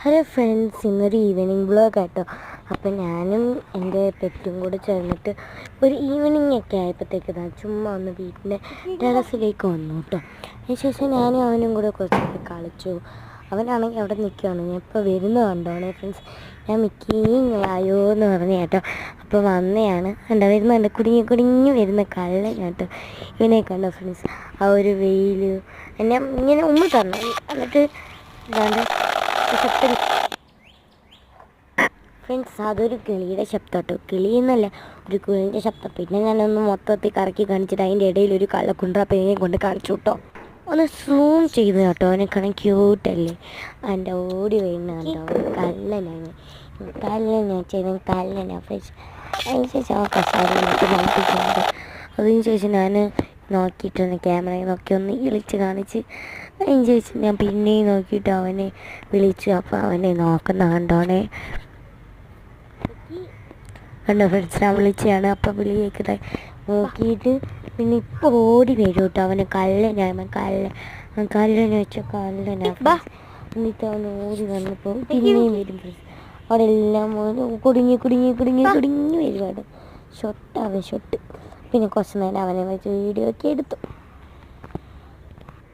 Hello friends, ഇന്നൊരു evening vlog കേട്ടോ. അപ്പം ഞാനും എൻ്റെ പെറ്റും കൂടെ ചേർന്നിട്ട് ഒരു ഈവനിങ് ഒക്കെ ആയപ്പോഴത്തേക്ക് ചുമ്മാ ഒന്ന് വീട്ടിൻ്റെ ടെറസിലേക്ക് വന്നു കേട്ടോ. അതിനുശേഷം ഞാനും അവനും കൂടെ കുറച്ചൊക്കെ കളിച്ചു. അവനാണെങ്കിൽ അവിടെ നിൽക്കുകയാണ്. ഞാൻ ഇപ്പോൾ വരുന്നത് കണ്ടോണേ ഫ്രണ്ട്സ്. ഞാൻ മിക്കിങ്ങളായോ എന്ന് പറഞ്ഞു കേട്ടോ. അപ്പോൾ വന്നതാണ് കണ്ടോ, വരുന്നുണ്ട് കുടുങ്ങി വരുന്ന കള്ളൻ കേട്ടോ. ഇവനെ കണ്ടോ ഫ്രണ്ട്സ്, ആ ഒരു വെയിൽ എന്നെ ഇങ്ങനെ ഉമ്മ തന്നു. എന്നിട്ട് എന്താണ്ട് ഫ്രണ്ട്സ്, അതൊരു കിളിയുടെ ശബ്ദം കേട്ടോ. കിളിയെന്നല്ല, ഒരു കിളിൻ്റെ ശബ്ദം. പിന്നെ ഞാനൊന്ന് മൊത്തത്തിൽ കറക്കി കാണിച്ചിട്ട് അതിൻ്റെ ഇടയിൽ ഒരു കള്ളക്കുണ്ട്രാപ്പേനെ കൊണ്ട് കാണിച്ചു കേട്ടോ. ഒന്ന് സൂം ചെയ്ത് കേട്ടോ. അവനെക്കാണെ ക്യൂട്ടല്ലേ. അതിൻ്റെ ഓടി വരുന്ന കണ്ടോ, കള്ളനാണ് ഫ്രണ്ട്സ്. അതിന് ശേഷം ആ കസാരയിലേക്ക് നോക്കിയിട്ടുണ്ട്. അതിന് ശേഷം ഞാൻ നോക്കിയിട്ടൊന്ന് ക്യാമറയിൽ നോക്കി ഒന്ന് വിളിച്ച് കാണിച്ച്. അതിന് ശേഷം ഞാൻ പിന്നെയും നോക്കിയിട്ട് അവനെ വിളിച്ചു. അപ്പോൾ അവനെ നോക്കുന്ന കണ്ടോണേ കണ്ടോ ഫ്രണ്ട്സ്, ഞാൻ വിളിച്ചതാണ്. അപ്പം വിളി കേൾക്കുന്നത് നോക്കിയിട്ട് പിന്നെ ഇപ്പോൾ ഓടി വരും കേട്ടോ. അവന് കള്ളനാണ് കള്ളനെ വെച്ച കള്ളനാണ്. എന്നിട്ട് അവൻ ഓടി വന്നപ്പോൾ പിന്നെയും വരും ഫ്രണ്ട്സ്. അവിടെ എല്ലാം കുടുങ്ങി വരും. ഷൊട്ട്. പിന്നെ കുറച്ച് നേരം അവനെ വെച്ച് വീഡിയോ ഒക്കെ എടുത്തു.